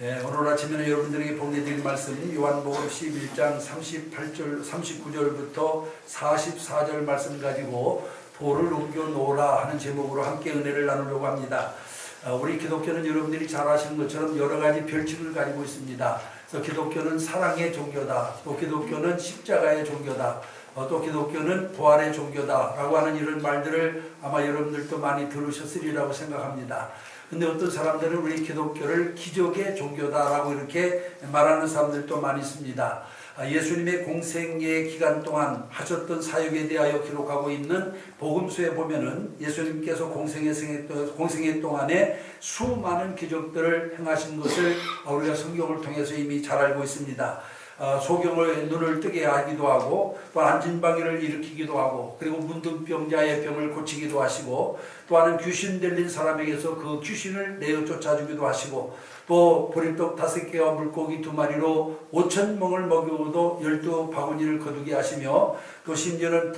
오늘 아침에는 여러분들에게 보내드린 말씀은 요한복음 11장 38절, 39절부터 44절 말씀 가지고 돌을 옮겨 놓으라 하는 제목으로 함께 은혜를 나누려고 합니다. 우리 기독교는 여러분들이 잘 아시는 것처럼 여러 가지 별칭을 가지고 있습니다. 그래서 기독교는 사랑의 종교다, 또 기독교는 십자가의 종교다, 또 기독교는 부활의 종교다 라고 하는 이런 말들을 아마 여러분들도 많이 들으셨으리라고 생각합니다. 근데 어떤 사람들은 우리 기독교를 기적의 종교다라고 이렇게 말하는 사람들도 많이 있습니다. 예수님의 공생의 기간 동안 하셨던 사역에 대하여 기록하고 있는 복음서에 보면은 예수님께서 공생의 동안에 수많은 기적들을 행하신 것을 우리가 성경을 통해서 이미 잘 알고 있습니다. 소경의 눈을 뜨게 하기도 하고, 또 안진방해를 일으키기도 하고, 그리고 문둥병자의 병을 고치기도 하시고, 또한 귀신 들린 사람에게서 그 귀신을 내어 쫓아주기도 하시고, 또 보리떡 5개와 물고기 2마리로 5,000명을 먹이고도 12바구니를 거두게 하시며, 또 심지어는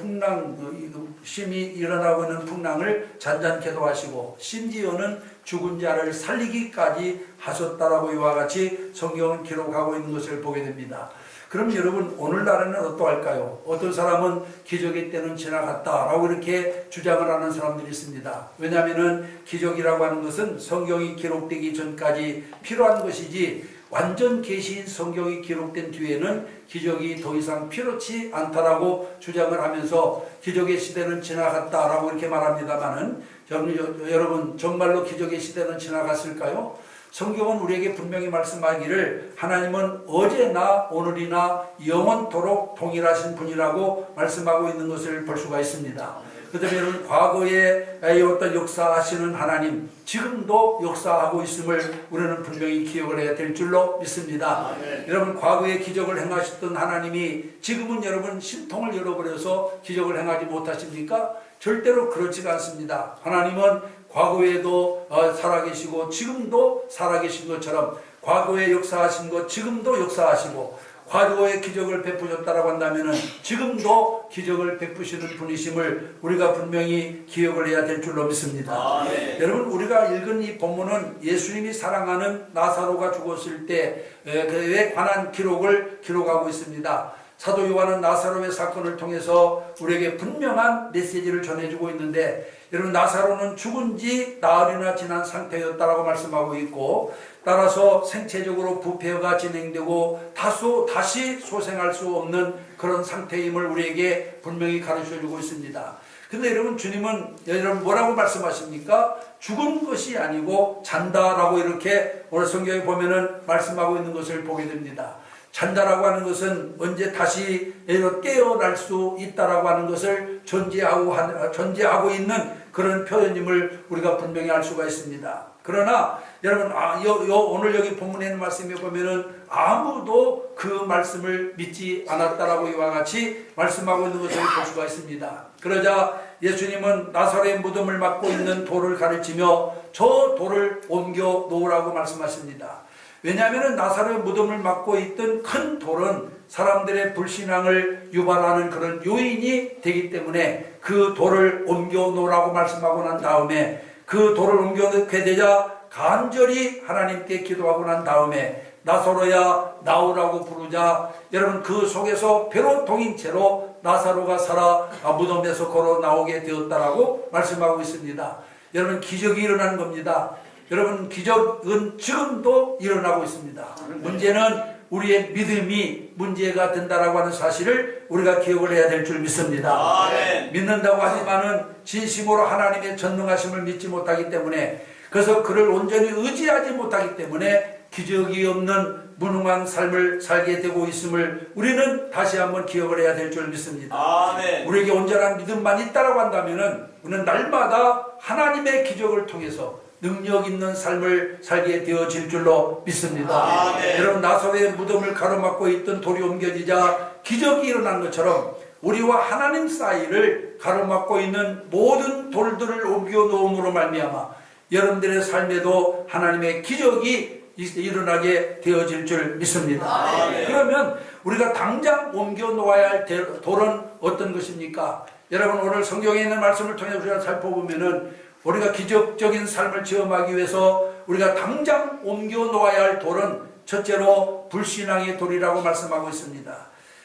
심히 일어나고 있는 풍랑을 잔잔케도 하시고, 심지어는 죽은 자를 살리기까지 하셨다라고 이와 같이 성경은 기록하고 있는 것을 보게 됩니다. 그럼 여러분, 오늘날에는 어떠할까요? 어떤 사람은 기적의 때는 지나갔다라고 이렇게 주장을 하는 사람들이 있습니다. 왜냐하면 기적이라고 하는 것은 성경이 기록되기 전까지 필요한 것이지, 완전 계시인 성경이 기록된 뒤에는 기적이 더 이상 필요치 않다라고 주장을 하면서 기적의 시대는 지나갔다라고 이렇게 말합니다만은, 여러분, 정말로 기적의 시대는 지나갔을까요? 성경은 우리에게 분명히 말씀하기를 하나님은 어제나 오늘이나 영원토록 동일하신 분이라고 말씀하고 있는 것을 볼 수가 있습니다. 그다음에 여러분, 과거에 어떤 역사하시는 하나님, 지금도 역사하고 있음을 우리는 분명히 기억을 해야 될 줄로 믿습니다. 여러분, 과거에 기적을 행하셨던 하나님이 지금은 여러분 신통을 잃어버려서 기적을 행하지 못하십니까? 절대로 그렇지가 않습니다. 하나님은 과거에도 살아계시고 지금도 살아계신 것처럼 과거에 역사하신 것 지금도 역사하시고, 과거에 기적을 베푸셨다라고 한다면 지금도 기적을 베푸시는 분이심을 우리가 분명히 기억을 해야 될 줄로 믿습니다. 여러분, 우리가 읽은 이 본문은 예수님이 사랑하는 나사로가 죽었을 때에 관한 기록을 기록하고 있습니다. 사도 요한은 나사로의 사건을 통해서 우리에게 분명한 메시지를 전해주고 있는데, 여러분, 나사로는 죽은 지 나흘이나 지난 상태였다라고 말씀하고 있고, 따라서 생체적으로 부패가 진행되고 다시 소생할 수 없는 그런 상태임을 우리에게 분명히 가르쳐주고 있습니다. 근데 여러분, 주님은 여러분 뭐라고 말씀하십니까? 죽은 것이 아니고 잔다라고 이렇게 오늘 성경에 보면은 말씀하고 있는 것을 보게 됩니다. 잔다라고 하는 것은 언제 다시 깨어날 수 있다라고 하는 것을 전제하고 있는 그런 표현임을 우리가 분명히 알 수가 있습니다. 그러나 여러분, 오늘 여기 본문에 있는 말씀에 보면은 아무도 그 말씀을 믿지 않았다라고 이와 같이 말씀하고 있는 것을 볼 수가 있습니다. 그러자 예수님은 나사로의 무덤을 막고 있는 돌을 가르치며 저 돌을 옮겨 놓으라고 말씀하십니다. 왜냐하면 나사로의 무덤을 막고 있던 큰 돌은 사람들의 불신앙을 유발하는 그런 요인이 되기 때문에 그 돌을 옮겨 놓으라고 말씀하고 난 다음에, 그 돌을 옮겨 놓게 되자 간절히 하나님께 기도하고 난 다음에 나사로야 나오라고 부르자, 여러분, 그 속에서 배로 동인 채로 나사로가 살아 무덤에서 걸어 나오게 되었다라고 말씀하고 있습니다. 여러분, 기적이 일어나는 겁니다. 여러분, 기적은 지금도 일어나고 있습니다. 문제는 우리의 믿음이 문제가 된다라고 하는 사실을 우리가 기억을 해야 될 줄 믿습니다. 믿는다고 하지만은 진심으로 하나님의 전능하심을 믿지 못하기 때문에, 그래서 그를 온전히 의지하지 못하기 때문에 기적이 없는 무능한 삶을 살게 되고 있음을 우리는 다시 한번 기억을 해야 될 줄 믿습니다. 우리에게 온전한 믿음만 있다라고 한다면은 우리는 날마다 하나님의 기적을 통해서 능력 있는 삶을 살게 되어질 줄로 믿습니다. 여러분, 나사로의 무덤을 가로막고 있던 돌이 옮겨지자 기적이 일어난 것처럼 우리와 하나님 사이를 가로막고 있는 모든 돌들을 옮겨 놓음으로 말미암아 여러분들의 삶에도 하나님의 기적이 일어나게 되어질 줄 믿습니다. 그러면 우리가 당장 옮겨 놓아야 할 돌은 어떤 것입니까? 여러분, 오늘 성경에 있는 말씀을 통해 우리가 살펴보면은 우리가 기적적인 삶을 체험하기 위해서 우리가 당장 옮겨 놓아야 할 돌은 첫째로 불신앙의 돌이라고 말씀하고 있습니다.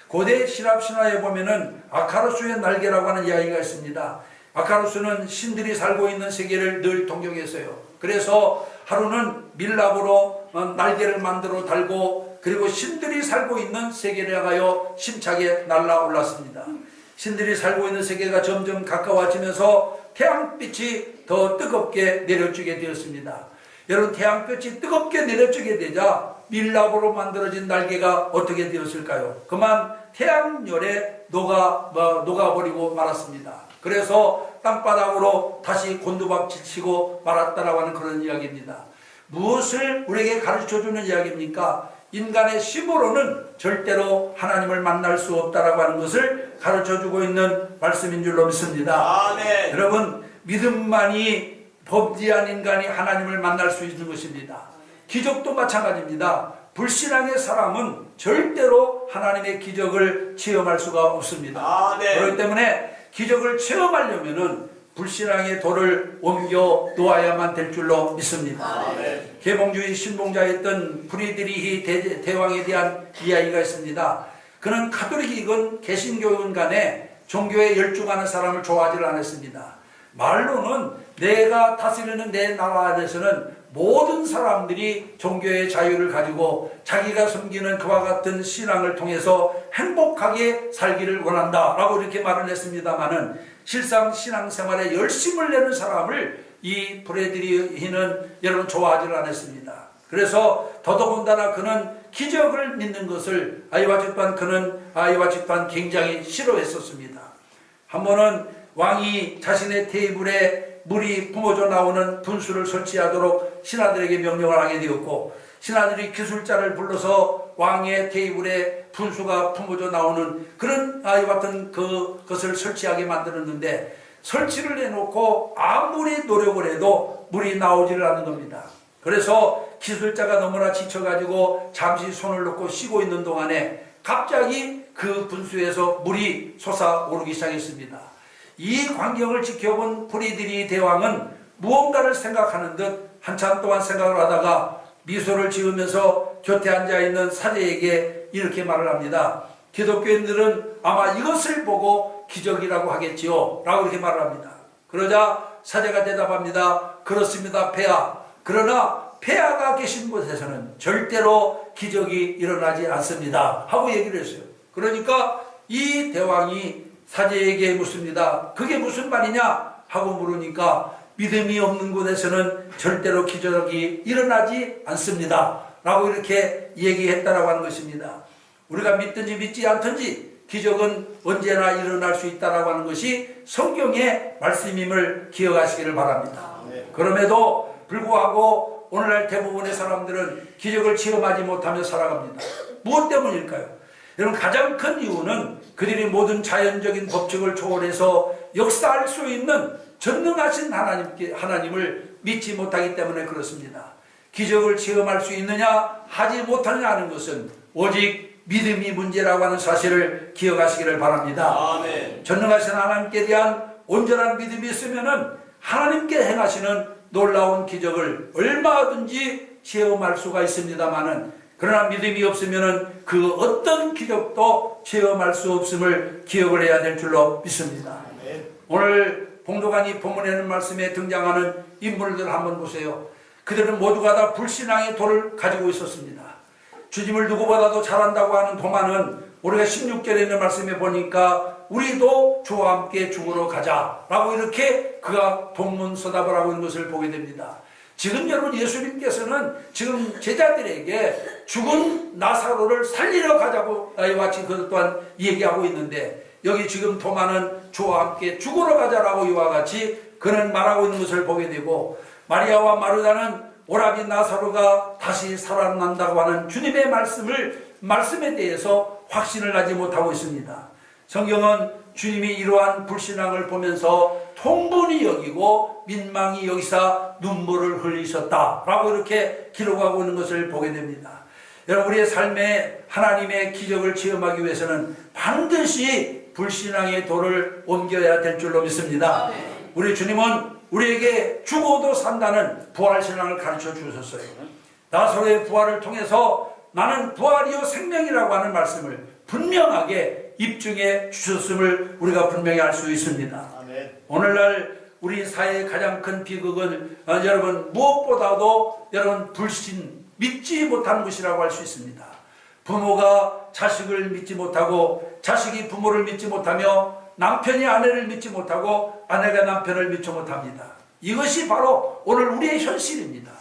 고대 시랍 신화에 보면은 아카루스의 날개라고 하는 이야기가 있습니다. 아카루스는 신들이 살고 있는 세계를 늘 동경했어요. 그래서 하루는 밀랍으로 날개를 만들어 달고 그리고 신들이 살고 있는 세계를 향하여 심차게 날아올랐습니다. 신들이 살고 있는 세계가 점점 가까워지면서 태양빛이 더 뜨겁게 내려주게 되었습니다. 여러분, 태양빛이 뜨겁게 내려주게 되자 밀랍으로 만들어진 날개가 어떻게 되었을까요? 그만 태양열에 녹아버리고 말았습니다. 그래서 땅바닥으로 다시 곤두박질치고 말았다라고 하는 그런 이야기입니다. 무엇을 우리에게 가르쳐주는 이야기입니까? 인간의 힘으로는 절대로 하나님을 만날 수 없다라고 하는 것을 가르쳐주고 있는 말씀인 줄로 믿습니다. 아멘. 여러분, 믿음만이 범죄한 인간이 하나님을 만날 수 있는 것입니다. 기적도 마찬가지입니다. 불신앙의 사람은 절대로 하나님의 기적을 체험할 수가 없습니다. 아멘. 그렇기 때문에 기적을 체험하려면은 불신앙의 돌을 옮겨 놓아야만 될 줄로 믿습니다. 아멘. 계몽주의 신봉자였던 프리드리히 대왕에 대한 이야기가 있습니다. 그는 가톨릭이건 개신교이건 간에 종교에 열중하는 사람을 좋아하지 않았습니다. 말로는 내가 다스리는 내 나라 안에서는 모든 사람들이 종교의 자유를 가지고 자기가 섬기는 그와 같은 신앙을 통해서 행복하게 살기를 원한다 라고 이렇게 말을 했습니다마는 실상 신앙생활에 열심을 내는 사람을 이 프레드리히는 여러분 좋아하지 않았습니다. 그래서 더더군다나 그는 기적을 믿는 것을 아이와 집단 굉장히 싫어했었습니다. 한 번은 왕이 자신의 테이블에 물이 뿜어져 나오는 분수를 설치하도록 신하들에게 명령을 하게 되었고, 신하들이 기술자를 불러서 왕의 테이블에 분수가 뿜어져 나오는 그런 아이와 같은 그것을 설치하게 만들었는데, 설치를 해놓고 아무리 노력을 해도 물이 나오지를 않는 겁니다. 그래서 기술자가 너무나 지쳐가지고 잠시 손을 놓고 쉬고 있는 동안에 갑자기 그 분수에서 물이 솟아오르기 시작했습니다. 이 광경을 지켜본 프리드리히 대왕은 무언가를 생각하는 듯 한참 동안 생각을 하다가 미소를 지으면서 곁에 앉아있는 사제에게 이렇게 말을 합니다. 기독교인들은 아마 이것을 보고 기적이라고 하겠지요 라고 이렇게 말을 합니다. 그러자 사제가 대답합니다. 그렇습니다, 폐하. 그러나 폐하가 계신 곳에서는 절대로 기적이 일어나지 않습니다 하고 얘기를 했어요. 그러니까 이 대왕이 사제에게 묻습니다. 그게 무슨 말이냐 하고 물으니까 믿음이 없는 곳에서는 절대로 기적이 일어나지 않습니다 라고 이렇게 얘기했다라고 하는 것입니다. 우리가 믿든지 믿지 않든지 기적은 언제나 일어날 수 있다라고 하는 것이 성경의 말씀임을 기억하시기를 바랍니다. 그럼에도 불구하고 오늘날 대부분의 사람들은 기적을 체험하지 못하며 살아갑니다. 무엇 때문일까요? 여러분, 가장 큰 이유는 그들이 모든 자연적인 법칙을 초월해서 역사할 수 있는 전능하신 하나님을 믿지 못하기 때문에 그렇습니다. 기적을 체험할 수 있느냐 하지 못하느냐 하는 것은 오직 믿음이 문제라고 하는 사실을 기억하시기를 바랍니다. 아멘. 전능하신 하나님께 대한 온전한 믿음이 있으면은 하나님께 행하시는 놀라운 기적을 얼마든지 체험할 수가 있습니다만은, 그러나 믿음이 없으면은 그 어떤 기적도 체험할 수 없음을 기억을 해야 될 줄로 믿습니다. 아멘. 오늘 봉독한 이 본문에는 말씀에 등장하는 인물들 한번 보세요. 그들은 모두가 다 불신앙의 돌을 가지고 있었습니다. 주님을 누구보다도 잘한다고 하는 도마는 우리가 16절에 있는 말씀에 보니까 우리도 주와 함께 죽으러 가자라고 이렇게 그가 동문서답을 하고 있는 것을 보게 됩니다. 지금 여러분, 예수님께서는 지금 제자들에게 죽은 나사로를 살리러 가자고 이와 같이 그것 또한 얘기하고 있는데, 여기 지금 도마는 주와 함께 죽으러 가자라고 이와 같이 그는 말하고 있는 것을 보게 되고, 마리아와 마르다는 오라비 나사로가 다시 살아난다고 하는 주님의 말씀에 대해서 확신을 하지 못하고 있습니다. 성경은 주님이 이러한 불신앙을 보면서 통분히 여기고 민망히 여기사 눈물을 흘리셨다라고 이렇게 기록하고 있는 것을 보게 됩니다. 여러분, 우리의 삶에 하나님의 기적을 체험하기 위해서는 반드시 불신앙의 돌을 옮겨야 될 줄로 믿습니다. 우리 주님은 우리에게 죽어도 산다는 부활신앙을 가르쳐 주셨어요. 나사로의 부활을 통해서 나는 부활이요 생명이라고 하는 말씀을 분명하게 입증해 주셨음을 우리가 분명히 알 수 있습니다. 아멘. 오늘날 우리 사회의 가장 큰 비극은 여러분 무엇보다도 여러분 불신, 믿지 못하는 것이라고 할 수 있습니다. 부모가 자식을 믿지 못하고 자식이 부모를 믿지 못하며 남편이 아내를 믿지 못하고 아내가 남편을 믿지 못합니다. 이것이 바로 오늘 우리의 현실입니다.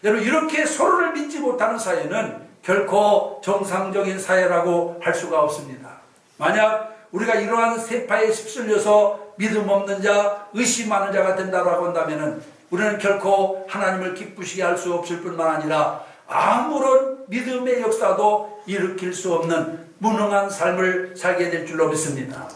여러분 이렇게 서로를 믿지 못하는 사회는 결코 정상적인 사회라고 할 수가 없습니다. 만약 우리가 이러한 세파에 휩쓸려서 믿음 없는 자, 의심하는 자가 된다고 한다면 우리는 결코 하나님을 기쁘시게 할 수 없을 뿐만 아니라 아무런 믿음의 역사도 일으킬 수 없는 무능한 삶을 살게 될 줄로 믿습니다.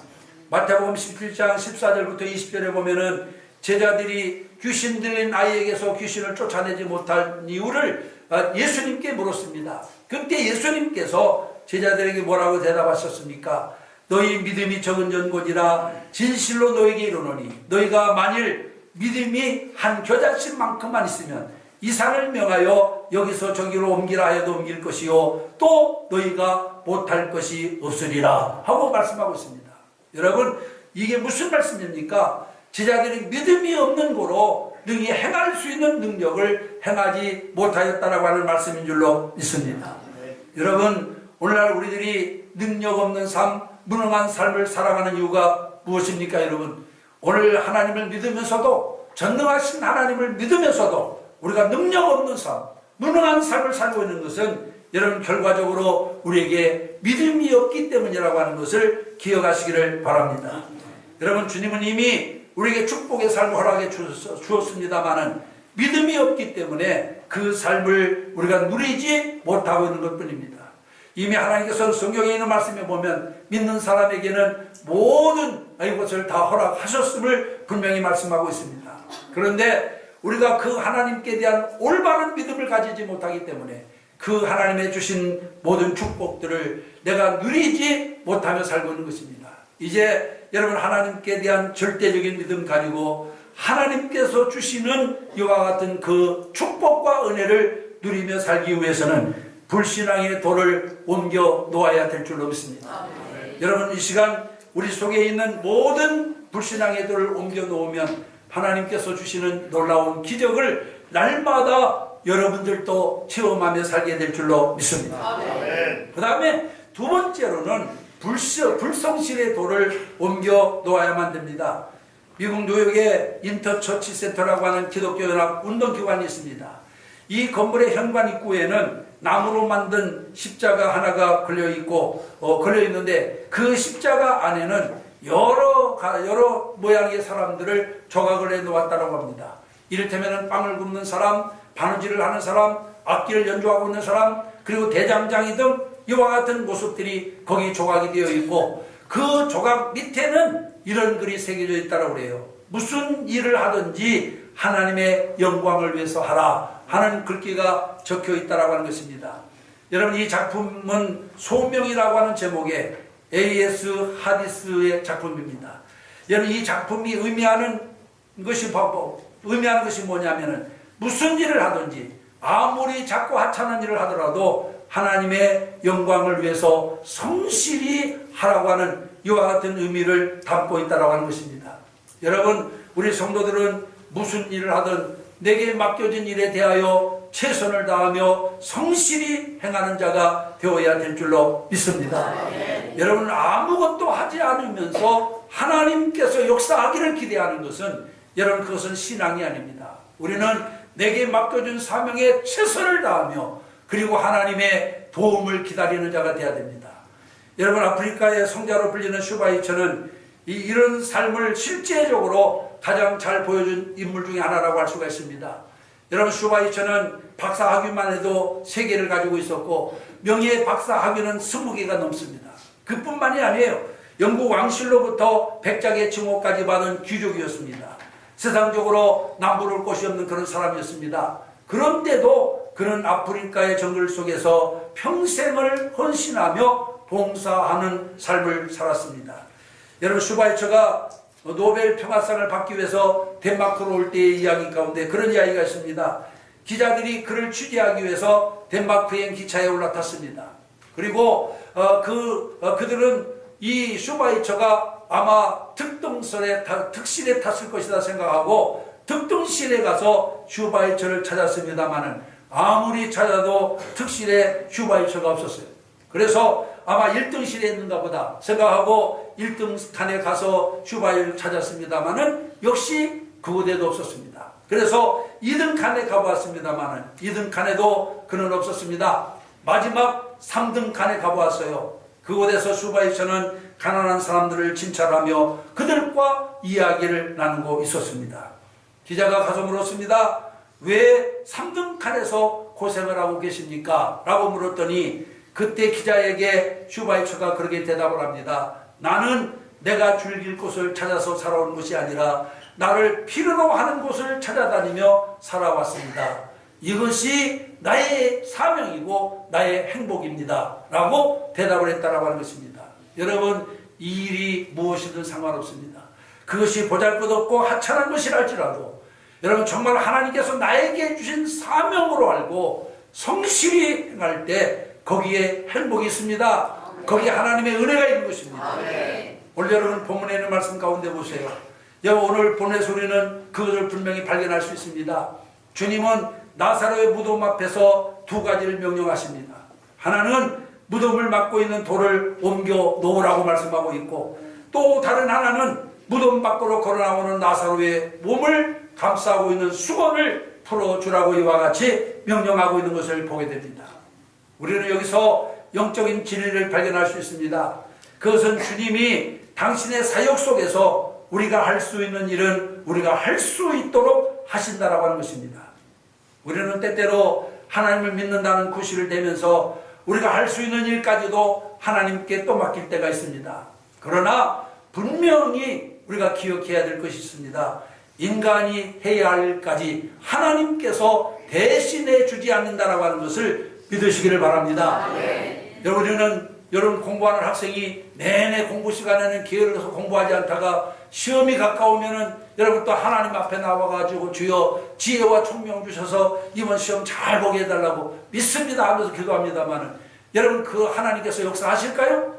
마태복음 17장 14절부터 20절에 보면은 제자들이 귀신 들린 아이에게서 귀신을 쫓아내지 못한 이유를 예수님께 물었습니다. 그때 예수님께서 제자들에게 뭐라고 대답하셨습니까? 너희 믿음이 적은 전곳이라 진실로 너에게 이르노니 너희가 만일 믿음이 한 겨자씨만큼만 있으면 이 산을 명하여 여기서 저기로 옮기라 하여도 옮길 것이요 또 너희가 못할 것이 없으리라 하고 말씀하고 있습니다. 여러분 이게 무슨 말씀입니까? 제자들이 믿음이 없는 고로 능히 행할 수 있는 능력을 행하지 못하였다라고 하는 말씀인 줄로 믿습니다. 여러분 오늘날 우리들이 능력 없는 삶, 무능한 삶을 살아가는 이유가 무엇입니까? 여러분 오늘 하나님을 믿으면서도 전능하신 하나님을 믿으면서도 우리가 능력 없는 삶, 무능한 삶을 살고 있는 것은 여러분 결과적으로 우리에게 믿음이 없기 때문이라고 하는 것을 기억하시기를 바랍니다. 여러분 주님은 이미 우리에게 축복의 삶을 허락해 주었습니다마는 믿음이 없기 때문에 그 삶을 우리가 누리지 못하고 있는 것뿐입니다. 이미 하나님께서는 성경에 있는 말씀에 보면 믿는 사람에게는 모든 이것을 다 허락하셨음을 분명히 말씀하고 있습니다. 그런데 우리가 그 하나님께 대한 올바른 믿음을 가지지 못하기 때문에 그 하나님의 주신 모든 축복들을 내가 누리지 못하며 살고 있는 것입니다. 이제 여러분 하나님께 대한 절대적인 믿음 가지고 하나님께서 주시는 이와 같은 그 축복과 은혜를 누리며 살기 위해서는 불신앙의 돌을 옮겨 놓아야 될 줄로 믿습니다. 여러분 이 시간 우리 속에 있는 모든 불신앙의 돌을 옮겨 놓으면 하나님께서 주시는 놀라운 기적을 날마다 여러분들도 체험하며 살게 될 줄로 믿습니다. 그 다음에 두 번째로는 불성실의 돌을 옮겨 놓아야만 됩니다. 미국 뉴욕에 인터처치 센터라고 하는 기독교 연합 운동기관이 있습니다. 이 건물의 현관 입구에는 나무로 만든 십자가 하나가 걸려 있는데 그 십자가 안에는 여러 모양의 사람들을 조각을 해 놓았다고 합니다. 이를테면 빵을 굽는 사람, 바느질을 하는 사람, 악기를 연주하고 있는 사람, 그리고 대장장이 등 이와 같은 모습들이 거기 조각이 되어 있고 그 조각 밑에는 이런 글이 새겨져 있다고 그래요. 무슨 일을 하든지 하나님의 영광을 위해서 하라 하는 글귀가 적혀 있다고 하는 것입니다. 여러분 이 작품은 소명이라고 하는 제목의 A.S. 하디스의 작품입니다. 여러분 이 작품이 의미하는 것이 뭐냐면은 무슨 일을 하든지 아무리 작고 하찮은 일을 하더라도 하나님의 영광을 위해서 성실히 하라고 하는 이와 같은 의미를 담고 있다고 하는 것입니다. 여러분 우리 성도들은 무슨 일을 하든 내게 맡겨진 일에 대하여 최선을 다하며 성실히 행하는 자가 되어야 될 줄로 믿습니다. 여러분 아무것도 하지 않으면서 하나님께서 역사하기를 기대하는 것은 여러분 그것은 신앙이 아닙니다. 우리는 내게 맡겨준 사명에 최선을 다하며 그리고 하나님의 도움을 기다리는 자가 되어야 됩니다. 여러분 아프리카의 성자로 불리는 슈바이처는 이런 삶을 실제적으로 가장 잘 보여준 인물 중에 하나라고 할 수가 있습니다. 여러분 슈바이처는 박사학위만 해도 3개를 가지고 있었고 명예 박사학위는 20개가 넘습니다. 그뿐만이 아니에요. 영국 왕실로부터 백작의 칭호까지 받은 귀족이었습니다. 세상적으로 남부를 곳이 없는 그런 사람이었습니다. 그런데도 그는 아프리카의 정글 속에서 평생을 헌신하며 봉사하는 삶을 살았습니다. 여러분 슈바이처가 노벨 평화상을 받기 위해서 덴마크로 올 때의 이야기 가운데 그런 이야기가 있습니다. 기자들이 그를 취재하기 위해서 덴마크행 기차에 올라탔습니다. 그리고 그들은 이 슈바이처가 아마 특실에 탔을 것이다 생각하고 특등실에 가서 슈바이처를 찾았습니다마는 아무리 찾아도 특실에 슈바이처가 없었어요. 그래서 아마 1등실에 있는가 보다 생각하고 1등 칸에 가서 슈바이처를 찾았습니다마는 역시 그곳에도 없었습니다. 그래서 2등 칸에 가보았습니다마는 2등 칸에도 그는 없었습니다. 마지막 3등 칸에 가보았어요. 그곳에서 슈바이처는 가난한 사람들을 진찰하며 그들과 이야기를 나누고 있었습니다. 기자가 가서 물었습니다. 왜 3등 칸에서 고생을 하고 계십니까? 라고 물었더니 그때 기자에게 슈바이처가 그렇게 대답을 합니다. 나는 내가 즐길 곳을 찾아서 살아온 것이 아니라 나를 필요로 하는 곳을 찾아다니며 살아왔습니다. 이것이 나의 사명이고 나의 행복입니다. 라고 대답을 했다라고 하는 것입니다. 여러분, 이 일이 무엇이든 상관없습니다. 그것이 보잘것없고 하찮은 것이랄지라도 여러분 정말 하나님께서 나에게 주신 사명으로 알고 성실히 행할 때 거기에 행복이 있습니다. 거기에 하나님의 은혜가 있는 것입니다. 오늘 여러분 본문에 있는 말씀 가운데 보세요. 오늘 본의 소리는 그것을 분명히 발견할 수 있습니다. 주님은 나사로의 무덤 앞에서 두 가지를 명령하십니다. 하나는 무덤을 막고 있는 돌을 옮겨 놓으라고 말씀하고 있고 또 다른 하나는 무덤 밖으로 걸어나오는 나사로의 몸을 감싸고 있는 수건을 풀어주라고 이와 같이 명령하고 있는 것을 보게 됩니다. 우리는 여기서 영적인 진리를 발견할 수 있습니다. 그것은 주님이 당신의 사역 속에서 우리가 할 수 있는 일은 우리가 할 수 있도록 하신다라고 하는 것입니다. 우리는 때때로 하나님을 믿는다는 구실을 대면서 우리가 할 수 있는 일까지도 하나님께 또 맡길 때가 있습니다. 그러나 분명히 우리가 기억해야 될 것이 있습니다. 인간이 해야 할 일까지 하나님께서 대신해 주지 않는다라고 하는 것을 믿으시기를 바랍니다. 여러분 공부하는 학생이 내내 공부 시간에는 게을러서 공부하지 않다가 시험이 가까우면은 여러분 또 하나님 앞에 나와가지고 주여 지혜와 총명 주셔서 이번 시험 잘 보게 해달라고 믿습니다 하면서 기도합니다만은 여러분 그 하나님께서 역사하실까요?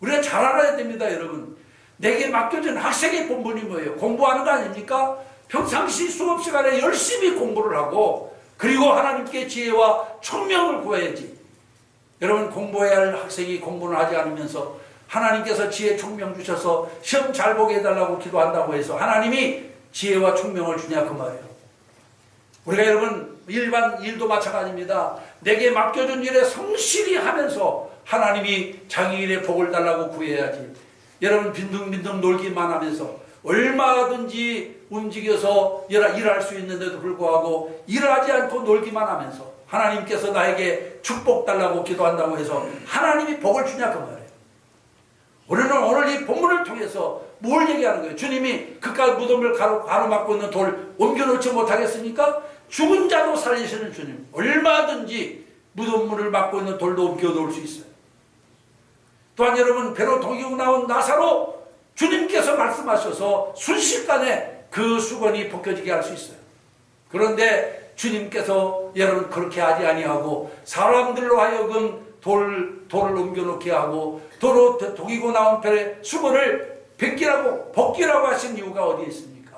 우리가 잘 알아야 됩니다. 여러분 내게 맡겨진 학생의 본분이 뭐예요? 공부하는 거 아닙니까? 평상시 수업 시간에 열심히 공부를 하고 그리고 하나님께 지혜와 총명을 구해야지. 여러분 공부해야 할 학생이 공부를 하지 않으면서 하나님께서 지혜 총명 주셔서 시험 잘 보게 해달라고 기도한다고 해서 하나님이 지혜와 총명을 주냐 그 말이에요. 우리가 여러분 일반 일도 마찬가지입니다. 내게 맡겨준 일에 성실히 하면서 하나님이 자기 일에 복을 달라고 구해야지. 여러분 빈둥빈둥 놀기만 하면서 얼마든지 움직여서 일할 수 있는데도 불구하고 일하지 않고 놀기만 하면서 하나님께서 나에게 축복 달라고 기도한다고 해서 하나님이 복을 주냐 그 말이에요. 우리는 오늘 이 본문을 통해서 뭘 얘기하는 거예요? 주님이 그깟 무덤을 가로막고 있는 돌 옮겨놓지 못하겠습니까? 죽은 자도 살리시는 주님 얼마든지 무덤문을 막고 있는 돌도 옮겨놓을 수 있어요. 또한 여러분 배로 동이고 나온 나사로 주님께서 말씀하셔서 순식간에 그 수건이 벗겨지게 할 수 있어요. 그런데 주님께서 여러분 그렇게 하지 아니하고 사람들로 하여금 돌을 옮겨놓게 하고 도로 독이고 나온 배의 수건을 벗기라고 하신 이유가 어디에 있습니까?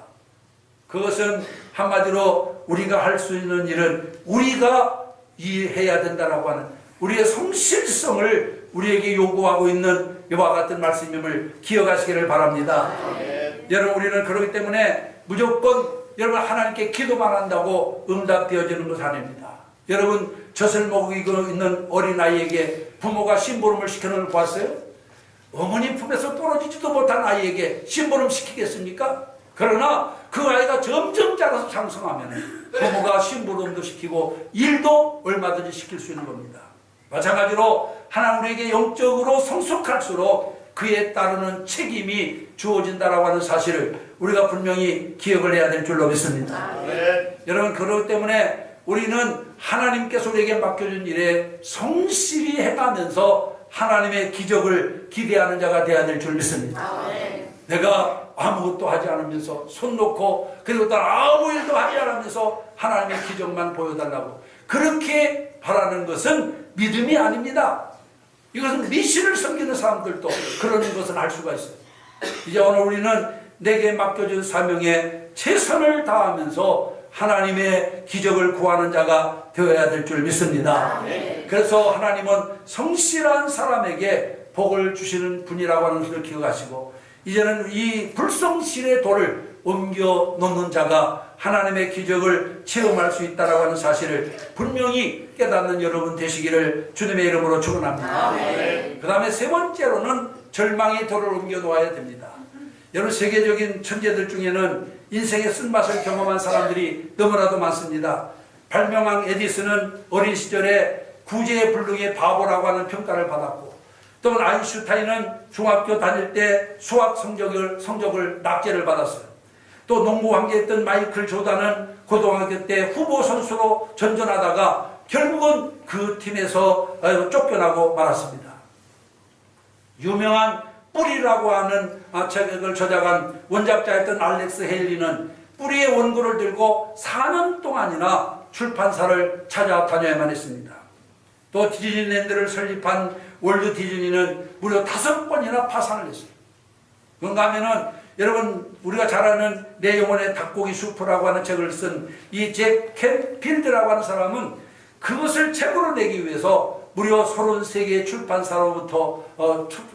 그것은 한마디로 우리가 할 수 있는 일은 우리가 이해해야 된다라고 하는 우리의 성실성을 우리에게 요구하고 있는 이와 같은 말씀임을 기억하시기를 바랍니다. 여러분 우리는 그렇기 때문에 무조건 여러분 하나님께 기도만 한다고 응답되어지는 것은 아닙니다. 여러분 젖을 먹이고 있는 어린아이에게 부모가 심부름을 시켜놓은 걸 보았어요? 어머니 품에서 떨어지지도 못한 아이에게 심부름 시키겠습니까? 그러나 그 아이가 점점 자라서 장성하면 부모가 심부름도 시키고 일도 얼마든지 시킬 수 있는 겁니다. 마찬가지로 하나님 우리에게 영적으로 성숙할수록 그에 따르는 책임이 주어진다라고 하는 사실을 우리가 분명히 기억을 해야 될 줄로 믿습니다. 여러분 그렇기 때문에 우리는 하나님께서 우리에게 맡겨준 일에 성실히 해가면서 하나님의 기적을 기대하는 자가 되어야 될 줄 믿습니다. 내가 아무것도 하지 않으면서 손 놓고 그리고 또 아무 일도 하지 않으면서 하나님의 기적만 보여달라고 그렇게 바라는 것은 믿음이 아닙니다. 이것은 미신을 섬기는 사람들도 그런 것을 할 수가 있어요. 이제 오늘 우리는 내게 맡겨준 사명에 최선을 다하면서 하나님의 기적을 구하는 자가 되어야 될 줄 믿습니다. 그래서 하나님은 성실한 사람에게 복을 주시는 분이라고 하는 것을 기억하시고 이제는 이 불성실의 돌을 옮겨 놓는 자가 하나님의 기적을 체험할 수 있다고 하는 사실을 분명히 깨닫는 여러분 되시기를 주님의 이름으로 축원합니다. 그 다음에 세 번째로는 절망의 돌을 옮겨 놓아야 됩니다. 여러분 세계적인 천재들 중에는 인생의 쓴맛을 경험한 사람들이 너무나도 많습니다. 발명왕 에디슨은 어린 시절에 구제불능의 바보라고 하는 평가를 받았고 또 아인슈타인은 중학교 다닐 때 수학 성적을 낙제를 받았어요. 또 농구 관계했던 마이클 조단은 고등학교 때 후보 선수로 전전하다가 결국은 그 팀에서 쫓겨나고 말았습니다. 유명한 뿌리라고 하는 책을 저작한 원작자였던 알렉스 헤일리는 뿌리의 원고를 들고 4년 동안이나 출판사를 찾아다녀야만 했습니다. 또 디즈니랜드를 설립한 월드 디즈니는 무려 5번이나 파산을 했어요. 그런가 하면은 여러분 우리가 잘 아는 내 영혼의 닭고기 수프라고 하는 책을 쓴 이 잭 캔필드라고 하는 사람은 그것을 책으로 내기 위해서 무려 33개 출판사로부터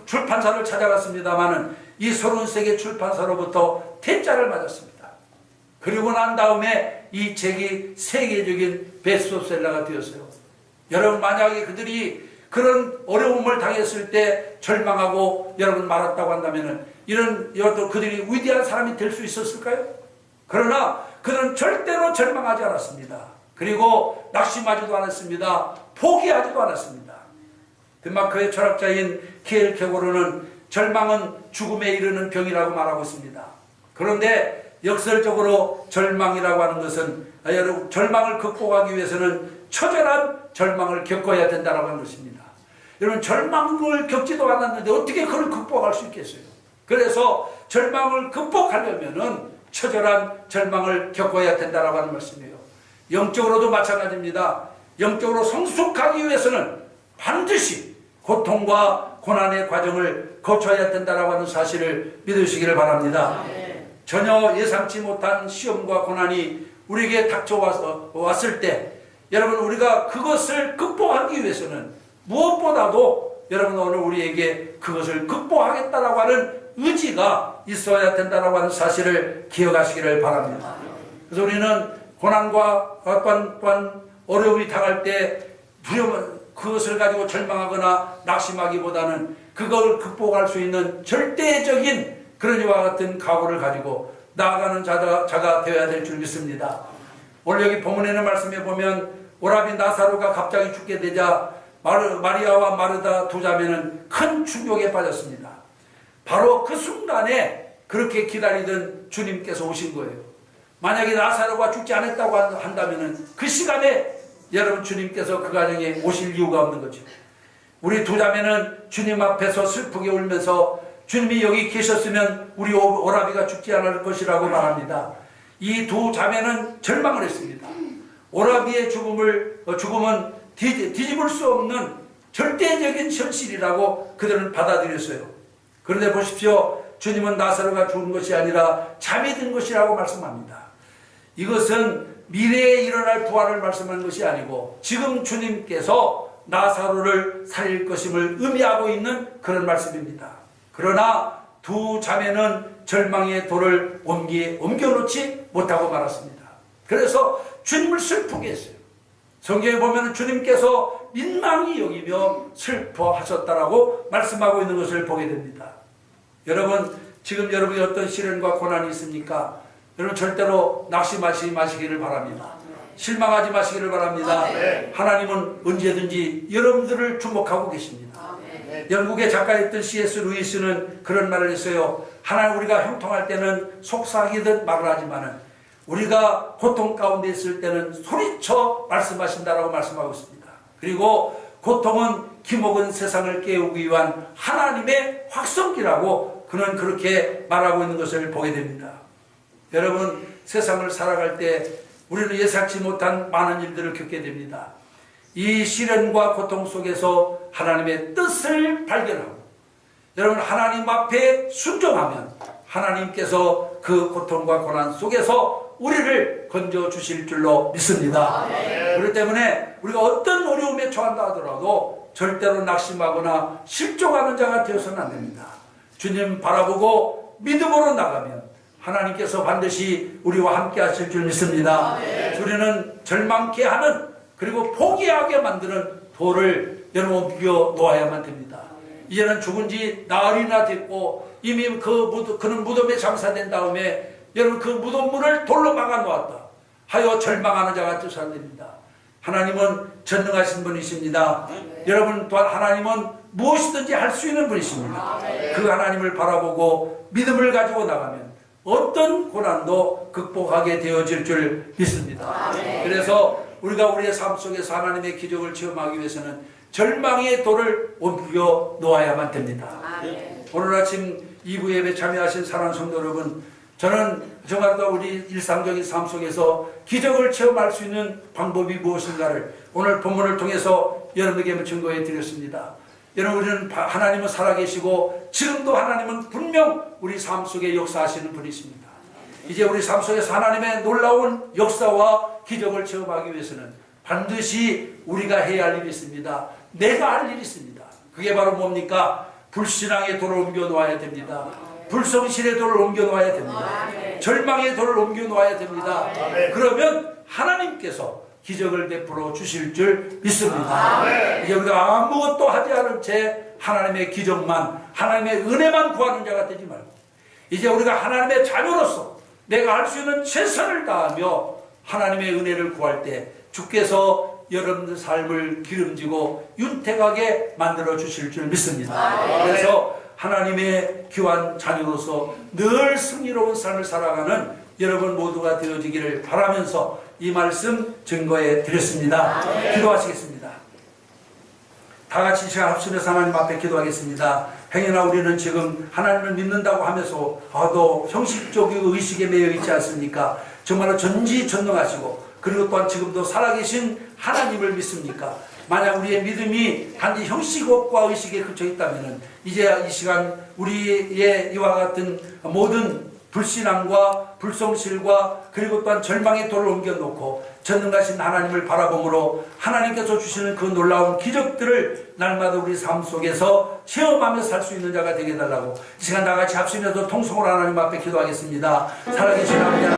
출판사를 찾아갔습니다마는 이 33개 출판사로부터 퇴짜를 맞았습니다. 그리고 난 다음에 이 책이 세계적인 베스트셀러가 되었어요. 여러분 만약에 그들이 그런 어려움을 당했을 때 절망하고 여러분 말았다고 한다면 이런 그들이 위대한 사람이 될 수 있었을까요? 그러나 그는 절대로 절망하지 않았습니다. 그리고 낙심하지도 않았습니다. 포기하지도 않았습니다. 덴마크의 철학자인 키엘케고르는 절망은 죽음에 이르는 병이라고 말하고 있습니다. 그런데 역설적으로 절망이라고 하는 것은 여러분 절망을 극복하기 위해서는 처절한 절망을 겪어야 된다고 하는 것입니다. 여러분 절망을 겪지도 않았는데 어떻게 그걸 극복할 수 있겠어요? 그래서 절망을 극복하려면은 처절한 절망을 겪어야 된다고 하는 말씀이에요. 영적으로도 마찬가지입니다. 영적으로 성숙하기 위해서는 반드시 고통과 고난의 과정을 거쳐야 된다고 하는 사실을 믿으시기를 바랍니다. 전혀 예상치 못한 시험과 고난이 우리에게 닥쳐왔을 때 여러분 우리가 그것을 극복하기 위해서는 무엇보다도 여러분 오늘 우리에게 그것을 극복하겠다라고 하는 의지가 있어야 된다라고 하는 사실을 기억하시기를 바랍니다. 그래서 우리는 고난과 또한 어려움이 당할 때 두려움 그것을 가지고 절망하거나 낙심하기보다는 그걸 극복할 수 있는 절대적인 그런 이와 같은 각오를 가지고 나아가는 자가 되어야 될 줄 믿습니다. 오늘 여기 본문에는 말씀해 보면 오라비 나사로가 갑자기 죽게 되자 마리아와 마르다 두 자매는 큰 충격에 빠졌습니다. 바로 그 순간에 그렇게 기다리던 주님께서 오신 거예요. 만약에 나사로가 죽지 않았다고 한다면 그 시간에 여러분 주님께서 그 가정에 오실 이유가 없는 거죠. 우리 두 자매는 주님 앞에서 슬프게 울면서 주님이 여기 계셨으면 우리 오라비가 죽지 않을 것이라고 말합니다. 이 두 자매는 절망을 했습니다. 오라비의 죽음은 뒤집을 수 없는 절대적인 현실이라고 그들은 받아들였어요. 그런데 보십시오. 주님은 나사로가 죽은 것이 아니라 잠이 든 것이라고 말씀합니다. 이것은 미래에 일어날 부활을 말씀하는 것이 아니고 지금 주님께서 나사로를 살릴 것임을 의미하고 있는 그런 말씀입니다. 그러나 두 자매는 절망의 돌을 옮겨놓지 못하고 말았습니다. 그래서 주님을 슬프게 했어요. 성경에 보면 주님께서 민망히 여기며 슬퍼하셨다라고 말씀하고 있는 것을 보게 됩니다. 여러분 지금 여러분이 어떤 시련과 고난이 있습니까? 여러분 절대로 낙심하지 마시기를 바랍니다. 실망하지 마시기를 바랍니다. 하나님은 언제든지 여러분들을 주목하고 계십니다. 영국의 작가였던 C.S. 루이스는 그런 말을 했어요. 하나님 우리가 형통할 때는 속삭이듯 말을 하지만은 우리가 고통 가운데 있을 때는 소리쳐 말씀하신다라고 말씀하고 있습니다. 그리고 고통은 기목은 세상을 깨우기 위한 하나님의 확성기라고 그는 그렇게 말하고 있는 것을 보게 됩니다. 여러분, 세상을 살아갈 때 우리는 예상치 못한 많은 일들을 겪게 됩니다. 이 시련과 고통 속에서 하나님의 뜻을 발견하고 여러분, 하나님 앞에 순종하면 하나님께서 그 고통과 고난 속에서 우리를 건져 주실 줄로 믿습니다. 그렇기 때문에 우리가 어떤 어려움에 처한다 하더라도 절대로 낙심하거나 실종하는 자가 되어서는 안 됩니다. 주님 바라보고 믿음으로 나가면 하나님께서 반드시 우리와 함께 하실 줄 믿습니다. 우리는 절망케 하는, 그리고 포기하게 만드는 돌을 여러분 비워 놓아야만 됩니다. 이제는 죽은 지 나흘이나 됐고 이미 그는 무덤에 장사된 다음에 여러분 그 무덤문을 돌로 막아 놓았다 하여 절망하는 자가 되어서 안 됩니다. 하나님은 전능하신 분이십니다. 여러분 또한 하나님은 무엇이든지 할 수 있는 분이십니다. 그 하나님을 바라보고 믿음을 가지고 나가면 어떤 고난도 극복하게 되어질 줄 믿습니다. 그래서 우리가 우리의 삶 속에서 하나님의 기적을 체험하기 위해서는 절망의 돌을 옮겨 놓아야만 됩니다. 오늘 아침 2부 예배 참여하신 사랑하는 성도 여러분, 저는 정말 더 우리 일상적인 삶 속에서 기적을 체험할 수 있는 방법이 무엇인가를 오늘 본문을 통해서 여러분에게 증거해 드렸습니다. 여러분, 우리는 하나님은 살아계시고 지금도 하나님은 분명 우리 삶 속에 역사하시는 분이십니다. 이제 우리 삶 속에서 하나님의 놀라운 역사와 기적을 체험하기 위해서는 반드시 우리가 해야 할 일이 있습니다. 내가 할 일이 있습니다. 그게 바로 뭡니까? 불신앙의 돌을 옮겨 놓아야 됩니다. 불성실의 돌을 옮겨 놓아야 됩니다. 절망의 돌을 옮겨 놓아야 됩니다. 그러면 하나님께서 기적을 베풀어 주실 줄 믿습니다. 이제 우리가 아무것도 하지 않은 채 하나님의 기적만, 하나님의 은혜만 구하는 자가 되지 말고 이제 우리가 하나님의 자녀로서 내가 할 수 있는 최선을 다하며 하나님의 은혜를 구할 때 주께서 여러분들 삶을 기름지고 윤택하게 만들어 주실 줄 믿습니다. 그래서 하나님의 귀한 자녀로서 늘 승리로운 삶을 살아가는 여러분 모두가 되어지기를 바라면서 이 말씀 증거해 드렸습니다. 기도하시겠습니다. 다 같이 시간 합심해서 하나님 앞에 기도하겠습니다. 행여나 우리는 지금 하나님을 믿는다고 하면서 너 형식적인 의식에 매여 있지 않습니까? 정말로 전지전능하시고 그리고 또한 지금도 살아계신 하나님을 믿습니까? 만약 우리의 믿음이 단지 형식과 의식에 그쳐 있다면 이제 이 시간 우리의 이와 같은 모든 불신앙과 불성실과 그리고 또한 절망의 돌을 옮겨놓고 전능하신 하나님을 바라봄으로 하나님께서 주시는 그 놀라운 기적들을 날마다 우리 삶 속에서 체험하며 살 수 있는 자가 되게 해달라고 이 시간 다 같이 합심해서 통성으로 하나님 앞에 기도하겠습니다. 살아계신 하나님